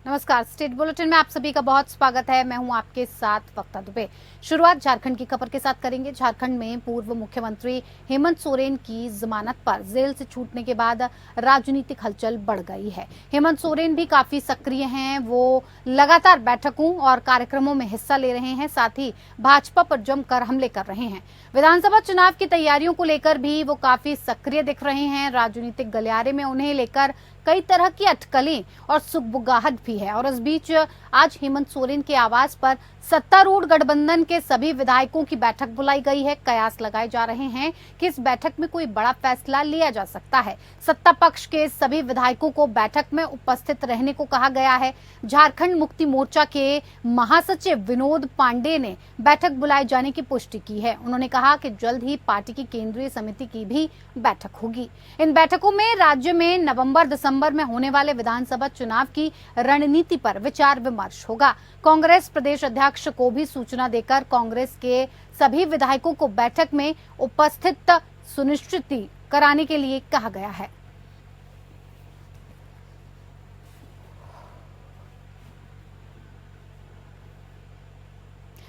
नमस्कार। State bulletin में आप सभी का बहुत स्वागत है। मैं हूं आपके साथ वक्ता दुबे। शुरुआत झारखंड की खबर के साथ करेंगे। झारखंड में पूर्व मुख्यमंत्री हेमंत सोरेन की जमानत पर जेल से छूटने के बाद राजनीतिक हलचल बढ़ गई है। हेमंत सोरेन भी काफी सक्रिय हैं। वो लगातार बैठकों और कार्यक्रमों में हिस्सा ले रहे हैं, साथ ही भाजपा पर जमकर हमले कर रहे हैं। विधानसभा चुनाव की तैयारियों को लेकर भी वो काफी सक्रिय दिख रहे हैं। राजनीतिक गलियारे में उन्हें लेकर कई तरह की अटकलें और सुगबुगाहट भी है। और इस बीच आज हेमंत सोरेन के आवास पर सत्तारूढ़ गठबंधन के सभी विधायकों की बैठक बुलाई गई है। कयास लगाए जा रहे हैं कि इस बैठक में कोई बड़ा फैसला लिया जा सकता है। सत्ता पक्ष के सभी विधायकों को बैठक में उपस्थित रहने को कहा गया है। झारखंड मुक्ति मोर्चा के महासचिव विनोद पांडे ने बैठक बुलाए जाने की पुष्टि की है। उन्होंने कहा कि जल्द ही पार्टी की केंद्रीय समिति की भी बैठक होगी। इन बैठकों में राज्य में नवंबर दिसंबर में होने वाले विधानसभा चुनाव की रणनीति पर विचार विमर्श होगा। कांग्रेस प्रदेश अध्यक्ष को भी सूचना देकर कांग्रेस के सभी विधायकों को बैठक में उपस्थित सुनिश्चित कराने के लिए कहा गया है।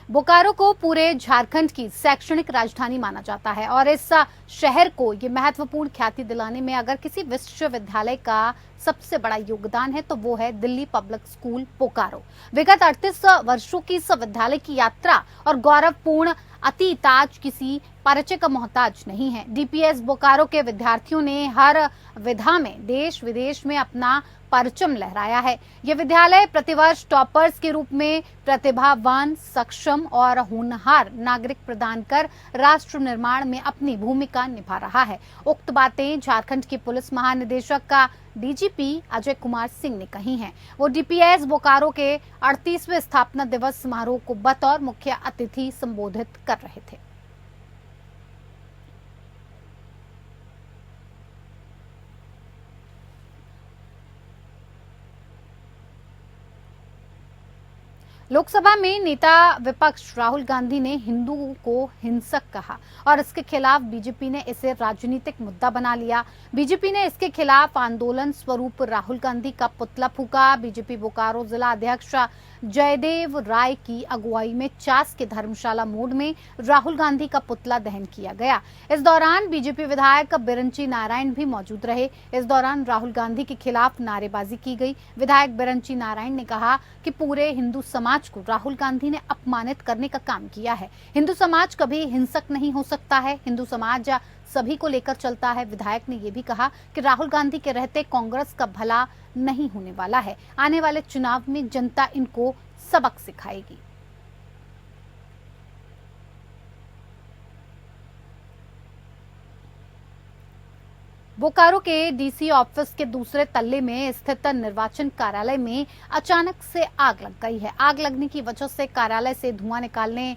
बोकारो को पूरे झारखंड की शैक्षणिक राजधानी माना जाता है और इस शहर को ये महत्वपूर्ण ख्याति दिलाने में अगर किसी विश्वविद्यालय का सबसे बड़ा योगदान है तो वो है दिल्ली पब्लिक स्कूल बोकारो। विगत 38 वर्षों की इस विद्यालय की यात्रा और गौरवपूर्ण अतीत आज किसी परिचय का मोहताज नहीं है। डीपीएस बोकारो के विद्यार्थियों ने हर विधा में देश विदेश में अपना परचम लहराया है। यह विद्यालय प्रतिवर्ष टॉपर्स के रूप में प्रतिभावान, सक्षम और होनहार नागरिक प्रदान कर राष्ट्र निर्माण में अपनी भूमिका निभा रहा है। उक्त बातें झारखंड के पुलिस महानिदेशक का डीजीपी अजय कुमार सिंह ने कही हैं। वो डीपीएस बोकारो के 38वें स्थापना दिवस समारोह को बतौर मुख्य अतिथि संबोधित कर रहे थे। लोकसभा में नेता विपक्ष राहुल गांधी ने हिंदुओं को हिंसक कहा और इसके खिलाफ बीजेपी ने इसे राजनीतिक मुद्दा बना लिया। बीजेपी ने इसके खिलाफ आंदोलन स्वरूप राहुल गांधी का पुतला फूका। बीजेपी बोकारो जिला अध्यक्ष जयदेव राय की अगुवाई में चास के धर्मशाला मोड़ में राहुल गांधी का पुतला दहन किया गया। इस दौरान बीजेपी विधायक बिरंची नारायण भी मौजूद रहे। इस दौरान राहुल गांधी के खिलाफ नारेबाजी की गई। विधायक बिरंची नारायण ने कहा कि पूरे हिंदू समाज को राहुल गांधी ने अपमानित करने का काम किया है। हिंदू समाज कभी हिंसक नहीं हो सकता है। हिंदू समाज सभी को लेकर चलता है। विधायक ने यह भी कहा कि राहुल गांधी के रहते कांग्रेस का भला नहीं होने वाला है। आने वाले चुनाव में जनता इनको सबक सिखाएगी। बोकारो के डीसी ऑफिस के दूसरे तल्ले में स्थित निर्वाचन कार्यालय में अचानक से आग लग गई है। आग लगने की वजह से कार्यालय से धुआं निकालने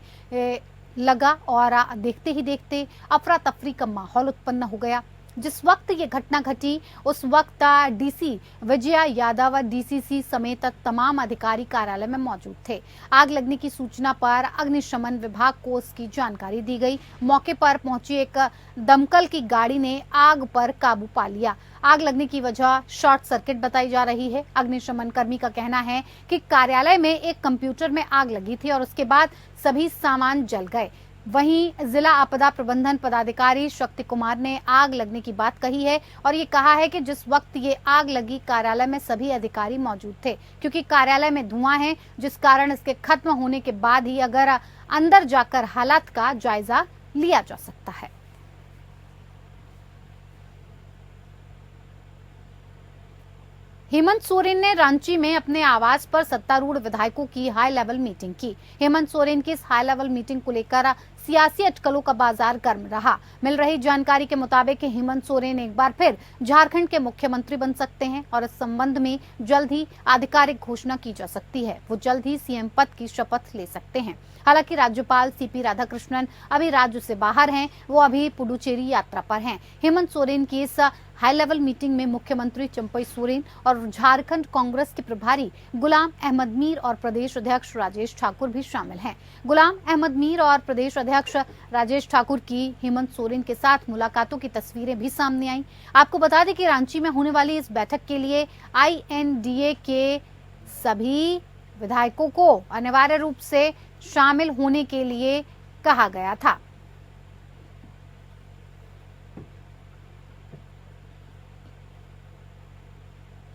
लगा और देखते ही देखते अफरा तफरी का माहौल उत्पन्न हो गया। जिस वक्त ये घटना घटी उस वक्त डीसी विजया यादव डीसीसी समेत तमाम अधिकारी कार्यालय में मौजूद थे। आग लगने की सूचना पर अग्निशमन विभाग को इसकी जानकारी दी गई। मौके पर पहुंची एक दमकल की गाड़ी ने आग पर काबू पा लिया। आग लगने की वजह शॉर्ट सर्किट बताई जा रही है। अग्निशमन कर्मी का कहना है कि कार्यालय में एक कंप्यूटर में आग लगी थी और उसके बाद सभी सामान जल गए। वहीं जिला आपदा प्रबंधन पदाधिकारी शक्ति कुमार ने आग लगने की बात कही है और ये कहा है कि जिस वक्त ये आग लगी कार्यालय में सभी अधिकारी मौजूद थे, क्योंकि कार्यालय में धुआं है, जिस कारण इसके खत्म होने के बाद ही अगर अंदर जाकर हालात का जायजा लिया जा सकता है। हेमंत सोरेन ने रांची में अपने आवास पर सत्तारूढ़ विधायकों की हाई लेवल मीटिंग की। हेमंत सोरेन की इस हाई लेवल मीटिंग को लेकर सियासी अटकलों का बाजार गर्म रहा। मिल रही जानकारी के मुताबिक हेमंत सोरेन एक बार फिर झारखंड के मुख्यमंत्री बन सकते हैं और इस संबंध में जल्द ही आधिकारिक घोषणा की जा सकती है। वो जल्द ही सीएम पद की शपथ ले सकते हैं। हालांकि राज्यपाल सीपी राधाकृष्णन अभी राज्य से बाहर हैं। वो अभी पुडुचेरी यात्रा पर हैं। हेमंत सोरेन की इस हाई लेवल मीटिंग में मुख्यमंत्री चंपई सोरेन और झारखंड कांग्रेस के प्रभारी गुलाम अहमद मीर और प्रदेश अध्यक्ष राजेश ठाकुर भी शामिल हैं। गुलाम अहमद मीर और प्रदेश अध्यक्ष राजेश ठाकुर की हेमंत सोरेन के साथ मुलाकातों की तस्वीरें भी सामने आई। आपको बता दें कि रांची में होने वाली इस बैठक के लिए INDA के सभी विधायकों को अनिवार्य रूप से शामिल होने के लिए कहा गया था।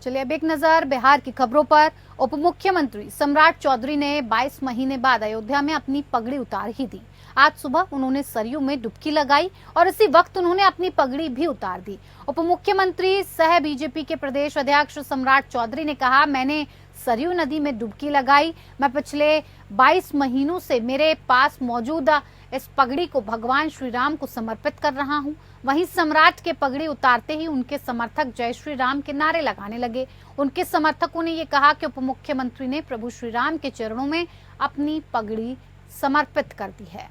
चलिए अब एक नजर बिहार की खबरों पर। उप मुख्यमंत्री सम्राट चौधरी ने 22 महीने बाद अयोध्या में अपनी पगड़ी उतार ही दी। आज सुबह उन्होंने सरयू में डुबकी लगाई और इसी वक्त उन्होंने अपनी पगड़ी भी उतार दी। उप मुख्यमंत्री सह बीजेपी के प्रदेश अध्यक्ष सम्राट चौधरी ने कहा, मैंने सरयू नदी में डुबकी लगाई। मैं पिछले 22 महीनों से मेरे पास मौजूद इस पगड़ी को भगवान श्री राम को समर्पित कर रहा हूं। वहीं सम्राट के पगड़ी उतारते ही उनके समर्थक जय श्री राम के नारे लगाने लगे। उनके समर्थकों ने ये कहा कि उप मुख्यमंत्री ने प्रभु श्री राम के चरणों में अपनी पगड़ी समर्पित कर दी है।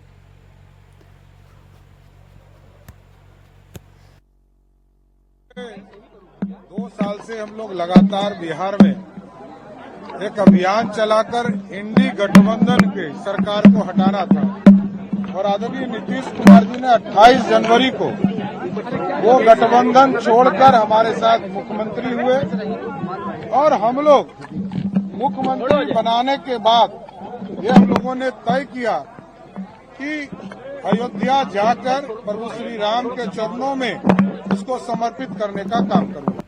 दो साल से हम लोग लगातार बिहार में एक अभियान चलाकर इंडी गठबंधन के सरकार को हटाना था और आदरणीय नीतीश कुमार जी ने 28 जनवरी को वो गठबंधन छोड़कर हमारे साथ मुख्यमंत्री हुए और हम लोग मुख्यमंत्री बनाने के बाद ये हम लोगों ने तय किया कि अयोध्या जाकर प्रभु श्री राम के चरणों में इसको समर्पित करने का काम करूंगा।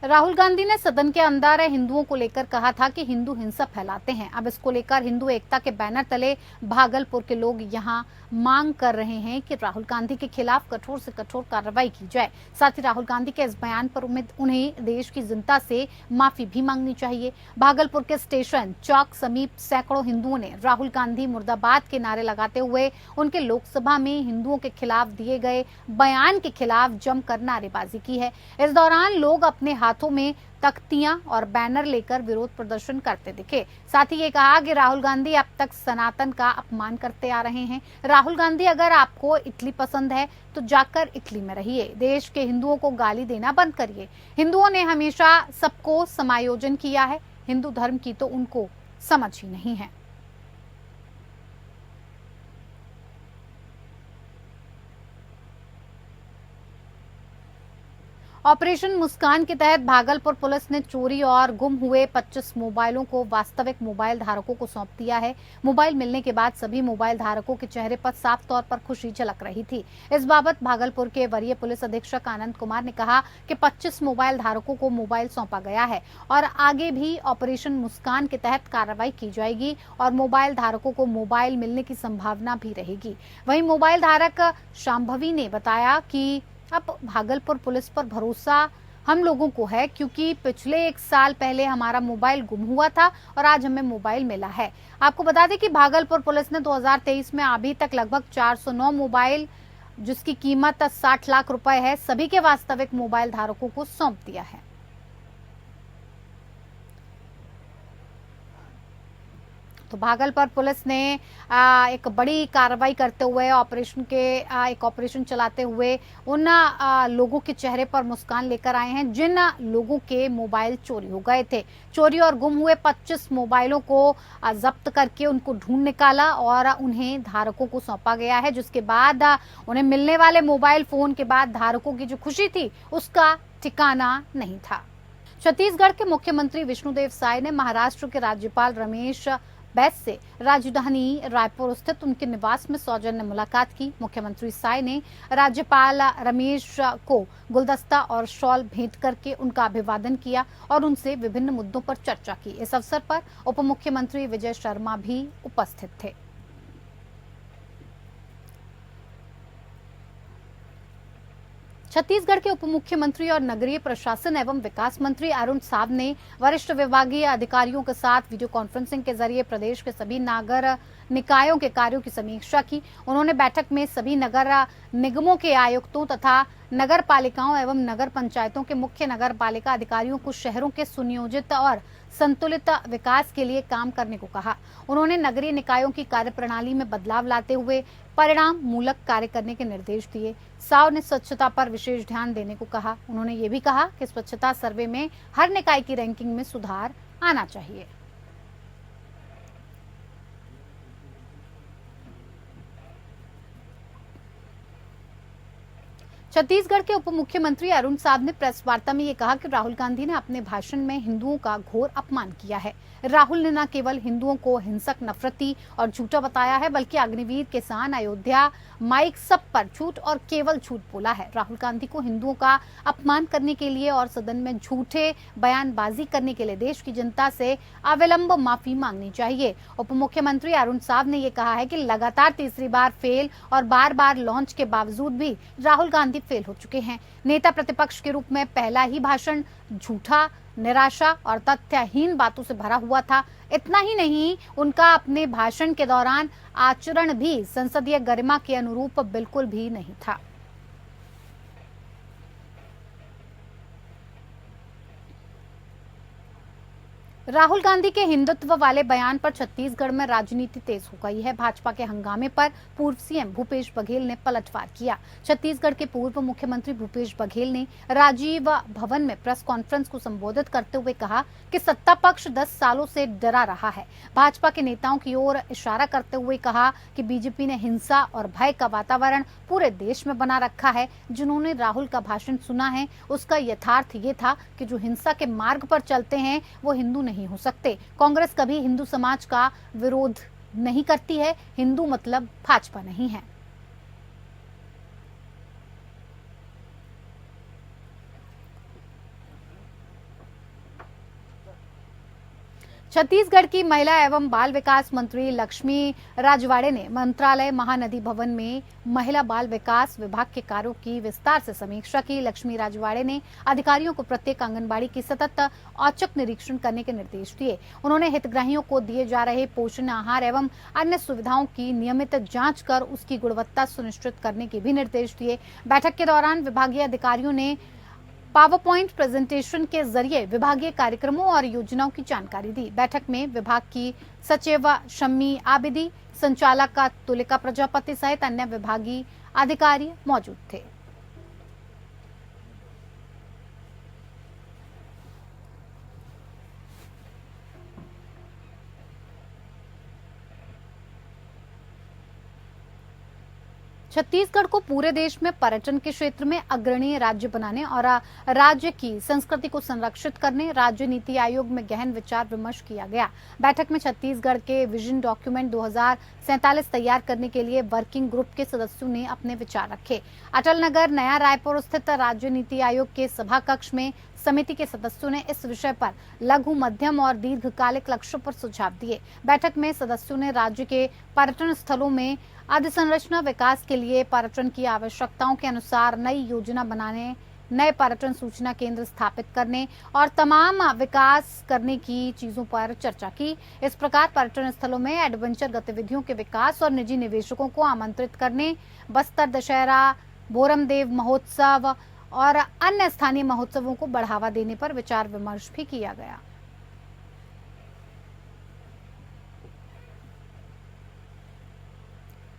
राहुल गांधी ने सदन के अंदर हिंदुओं को लेकर कहा था कि हिंदू हिंसा फैलाते हैं। अब इसको लेकर हिंदू एकता के बैनर तले भागलपुर के लोग यहां मांग कर रहे हैं कि राहुल गांधी के खिलाफ कठोर से कठोर कार्रवाई की जाए। साथ ही राहुल गांधी के इस बयान पर उन्हें देश की जनता से माफी भी मांगनी चाहिए। भागलपुर के स्टेशन चौक समीप सैकड़ों हिंदुओं ने राहुल गांधी मुर्दाबाद के नारे लगाते हुए उनके लोकसभा में हिंदुओं के खिलाफ दिए गए बयान के खिलाफ जमकर नारेबाजी की है। इस दौरान लोग अपने हाथों में तख्तियां और बैनर लेकर विरोध प्रदर्शन करते दिखे। साथ ही ये कहा कि राहुल गांधी अब तक सनातन का अपमान करते आ रहे हैं। राहुल गांधी, अगर आपको इटली पसंद है तो जाकर इटली में रहिए। देश के हिंदुओं को गाली देना बंद करिए। हिंदुओं ने हमेशा सबको समायोजन किया है। हिंदू धर्म की तो उनको समझ ही नहीं है। ऑपरेशन मुस्कान के तहत भागलपुर पुलिस ने चोरी और गुम हुए 25 मोबाइलों को वास्तविक मोबाइल धारकों को सौंप दिया है। मोबाइल मिलने के बाद सभी मोबाइल धारकों के चेहरे पर साफ तौर पर खुशी झलक रही थी। इस बाबत भागलपुर के वरीय पुलिस अधीक्षक आनंद कुमार ने कहा कि 25 मोबाइल धारकों को मोबाइल सौंपा गया है और आगे भी ऑपरेशन मुस्कान के तहत कार्रवाई की जाएगी और मोबाइल धारकों को मोबाइल मिलने की संभावना भी रहेगी। वहीं मोबाइल धारक शांभवी ने बताया कि अब भागलपुर पुलिस पर भरोसा हम लोगों को है, क्योंकि पिछले 1 साल पहले हमारा मोबाइल गुम हुआ था और आज हमें मोबाइल मिला है। आपको बता दें कि भागलपुर पुलिस ने 2023 में अभी तक लगभग 409 मोबाइल, जिसकी कीमत 60 लाख रुपए है, सभी के वास्तविक मोबाइल धारकों को सौंप दिया है। तो भागलपुर पुलिस ने एक बड़ी कार्रवाई करते हुए एक ऑपरेशन चलाते हुए उन लोगों के चेहरे पर मुस्कान लेकर आए हैं जिन लोगों के मोबाइल चोरी हो गए थे। चोरी और गुम हुए 25 मोबाइलों को जब्त करके उनको ढूंढ निकाला और उन्हें धारकों को सौंपा गया है, जिसके बाद उन्हें मिलने वाले मोबाइल फोन के बाद धारकों की जो खुशी थी उसका ठिकाना नहीं था। छत्तीसगढ़ के मुख्यमंत्री विष्णुदेव साय ने महाराष्ट्र के राज्यपाल रमेश बैस से राजधानी रायपुर स्थित उनके निवास में सौजन्य मुलाकात की। मुख्यमंत्री साय ने राज्यपाल रमेश को गुलदस्ता और शॉल भेंट करके उनका अभिवादन किया और उनसे विभिन्न मुद्दों पर चर्चा की। इस अवसर पर उप मुख्यमंत्री विजय शर्मा भी उपस्थित थे। छत्तीसगढ़ के उप मुख्यमंत्री और नगरीय प्रशासन एवं विकास मंत्री अरुण साव ने वरिष्ठ विभागीय अधिकारियों के साथ वीडियो कॉन्फ्रेंसिंग के जरिए प्रदेश के सभी नगर निकायों के कार्यों की समीक्षा की। उन्होंने बैठक में सभी नगर निगमों के आयुक्तों तथा नगर पालिकाओं एवं नगर पंचायतों के मुख्य नगर पालिका अधिकारियों को शहरों के सुनियोजित और संतुलित विकास के लिए काम करने को कहा। उन्होंने नगरीय निकायों की कार्यप्रणाली में बदलाव लाते हुए परिणाम मूलक कार्य करने के निर्देश दिए। साव ने स्वच्छता पर विशेष ध्यान देने को कहा। उन्होंने ये भी कहा कि स्वच्छता सर्वे में हर निकाय की रैंकिंग में सुधार आना चाहिए। छत्तीसगढ़ के उप मुख्यमंत्री अरुण साव ने प्रेस वार्ता में ये कहा कि राहुल गांधी ने अपने भाषण में हिंदुओं का घोर अपमान किया है। राहुल ने न केवल हिंदुओं को हिंसक, नफरती और झूठा बताया है, बल्कि अग्निवीर, किसान, अयोध्या, माइक, सब पर झूठ और केवल झूठ बोला है। राहुल गांधी को हिंदुओं का अपमान करने के लिए और सदन में झूठे बयानबाजी करने के लिए देश की जनता से अविलंब माफी मांगनी चाहिए। उप मुख्यमंत्री अरुण साव ने यह कहा है कि लगातार तीसरी बार फेल और बार बार लॉन्च के बावजूद भी राहुल गांधी फेल हो चुके हैं। नेता प्रतिपक्ष के रूप में पहला ही भाषण झूठा, निराशा और तथ्यहीन बातों से भरा हुआ था। इतना ही नहीं, उनका अपने भाषण के दौरान आचरण भी संसदीय गरिमा के अनुरूप बिल्कुल भी नहीं था। राहुल गांधी के हिंदुत्व वाले बयान पर छत्तीसगढ़ में राजनीति तेज हो गई है। भाजपा के हंगामे पर पूर्व सीएम भूपेश बघेल ने पलटवार किया। छत्तीसगढ़ के पूर्व मुख्यमंत्री भूपेश बघेल ने राजीव भवन में प्रेस कॉन्फ्रेंस को संबोधित करते हुए कहा कि सत्ता पक्ष 10 सालों से डरा रहा है। भाजपा के नेताओं की ओर इशारा करते हुए कहा कि बीजेपी ने हिंसा और भय का वातावरण पूरे देश में बना रखा है। जिन्होंने राहुल का भाषण सुना है, उसका यथार्थ ये था कि जो हिंसा के मार्ग पर चलते हैं वो हिंदू नहीं हो सकते। कांग्रेस कभी हिंदू समाज का विरोध नहीं करती है। हिंदू मतलब भाजपा नहीं है। छत्तीसगढ़ की महिला एवं बाल विकास मंत्री लक्ष्मी राजवाड़े ने मंत्रालय महानदी भवन में महिला बाल विकास विभाग के कार्यों की विस्तार से समीक्षा की। लक्ष्मी राजवाड़े ने अधिकारियों को प्रत्येक आंगनबाड़ी की सतत औचक निरीक्षण करने के निर्देश दिए। उन्होंने हितग्राहियों को दिए जा रहे पोषण आहार एवं अन्य सुविधाओं की नियमित जांच कर उसकी गुणवत्ता सुनिश्चित करने के भी निर्देश दिए। बैठक के दौरान विभागीय अधिकारियों ने पावर पॉइंट प्रेजेंटेशन के जरिए विभागीय कार्यक्रमों और योजनाओं की जानकारी दी। बैठक में विभाग की सचिव शम्मी आबिदी, संचालक तुलिका प्रजापति सहित अन्य विभागीय अधिकारी मौजूद थे। छत्तीसगढ़ को पूरे देश में पर्यटन के क्षेत्र में अग्रणी राज्य बनाने और राज्य की संस्कृति को संरक्षित करने राज्य नीति आयोग में गहन विचार विमर्श किया गया। बैठक में छत्तीसगढ़ के विजन डॉक्यूमेंट 2047 तैयार करने के लिए वर्किंग ग्रुप के सदस्यों ने अपने विचार रखे। अटल नगर, नया रायपुर स्थित राज्य नीति आयोग के सभा कक्ष में समिति के सदस्यों ने इस विषय पर लघु, मध्यम और दीर्घकालिक लक्ष्यों पर सुझाव दिए। बैठक में सदस्यों ने राज्य के पर्यटन स्थलों में अधोसंरचना विकास के लिए पर्यटन की आवश्यकताओं के अनुसार नई योजना बनाने, नए पर्यटन सूचना केंद्र स्थापित करने और तमाम विकास करने की चीजों पर चर्चा की। इस प्रकार पर्यटन स्थलों में एडवेंचर गतिविधियों के विकास और निजी निवेशकों को आमंत्रित करने, बस्तर दशहरा, बोरमदेव महोत्सव और अन्य स्थानीय महोत्सवों को बढ़ावा देने पर विचार विमर्श भी किया गया।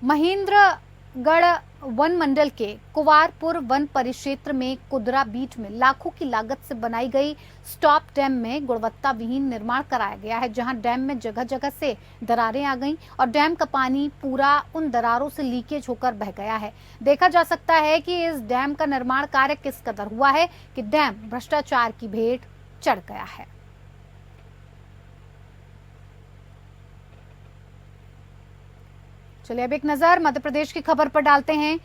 महेंद्रगढ़ वन मंडल के कुवारपुर वन परिक्षेत्र में कुदरा बीट में लाखों की लागत से बनाई गई स्टॉप डैम में गुणवत्ता विहीन निर्माण कराया गया है, जहां डैम में जगह जगह से दरारें आ गईं और डैम का पानी पूरा उन दरारों से लीकेज होकर बह गया है। देखा जा सकता है कि इस डैम का निर्माण कार्य किस कदर हुआ है कि डैम भ्रष्टाचार की भेंट चढ़ गया है। चलिए अब एक नजर मध्य प्रदेश की खबर पर डालते हैं।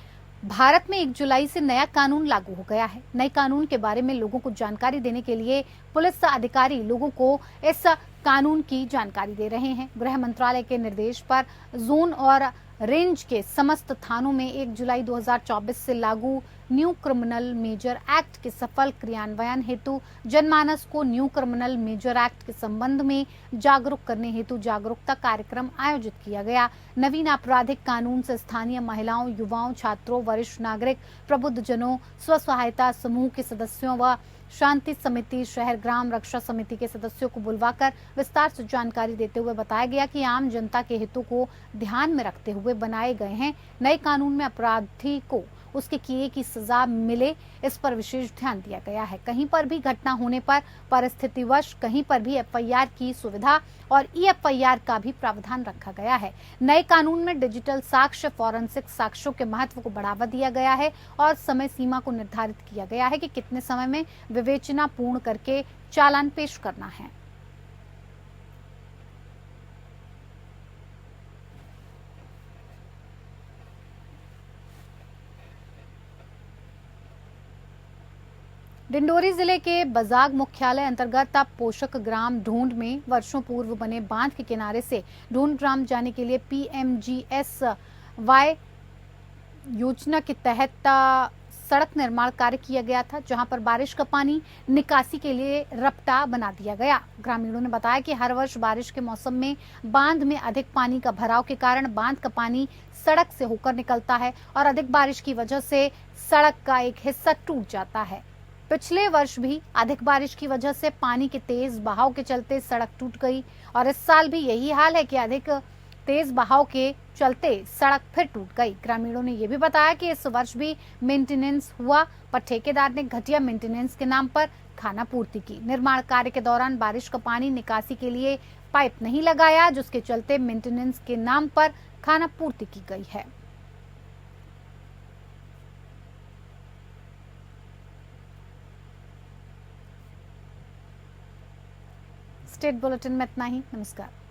भारत में 1 जुलाई से नया कानून लागू हो गया है। नए कानून के बारे में लोगों को जानकारी देने के लिए पुलिस अधिकारी लोगों को इस कानून की जानकारी दे रहे हैं। गृह मंत्रालय के निर्देश पर जोन और रेंज के समस्त थानों में 1 जुलाई 2024 से लागू न्यू क्रिमिनल मेजर एक्ट के सफल क्रियान्वयन हेतु जनमानस को न्यू क्रिमिनल मेजर एक्ट के संबंध में जागरूक करने हेतु जागरूकता कार्यक्रम आयोजित किया गया। नवीन आपराधिक कानून से स्थानीय महिलाओं, युवाओं, छात्रों, वरिष्ठ नागरिक, प्रबुद्धजनों, स्व सहायता समूह के सदस्यों व शांति समिति, शहर ग्राम रक्षा समिति के सदस्यों को बुलवाकर विस्तार से जानकारी देते हुए बताया गया कि आम जनता के हितों को ध्यान में रखते हुए बनाए गए हैं। नए कानून में अपराधी को उसके किए की सजा मिले, इस पर विशेष ध्यान दिया गया है। कहीं पर भी घटना होने पर परिस्थितिवश कहीं पर भी एफआईआर की सुविधा और ईएफआईआर का भी प्रावधान रखा गया है। नए कानून में डिजिटल साक्ष्य, फॉरेंसिक साक्ष्यों के महत्व को बढ़ावा दिया गया है और समय सीमा को निर्धारित किया गया है कि कितने समय में विवेचना पूर्ण करके चालान पेश करना है। डिंडोरी जिले के बजाग मुख्यालय अंतर्गत पोषक ग्राम ढूंढ में वर्षों पूर्व बने बांध के किनारे से ढूंढ ग्राम जाने के लिए पीएमजीएसवाई योजना के तहत सड़क निर्माण कार्य किया गया था, जहां पर बारिश का पानी निकासी के लिए रपटा बना दिया गया। ग्रामीणों ने बताया कि हर वर्ष बारिश के मौसम में बांध में अधिक पानी का भराव के कारण बांध का पानी सड़क से होकर निकलता है और अधिक बारिश की वजह से सड़क का एक हिस्सा टूट जाता है। पिछले वर्ष भी अधिक बारिश की वजह से पानी के तेज बहाव के चलते सड़क टूट गई और इस साल भी यही हाल है कि अधिक तेज बहाव के चलते सड़क फिर टूट गई। ग्रामीणों ने यह भी बताया कि इस वर्ष भी मेंटेनेंस हुआ, पर ठेकेदार ने घटिया मेंटेनेंस के नाम पर खाना पूर्ति की। निर्माण कार्य के दौरान बारिश का पानी निकासी के लिए पाइप नहीं लगाया, जिसके चलते मेंटेनेंस के नाम पर खाना पूर्ति की गई है। स्टेट बुलेटिन में इतना ही। नमस्कार।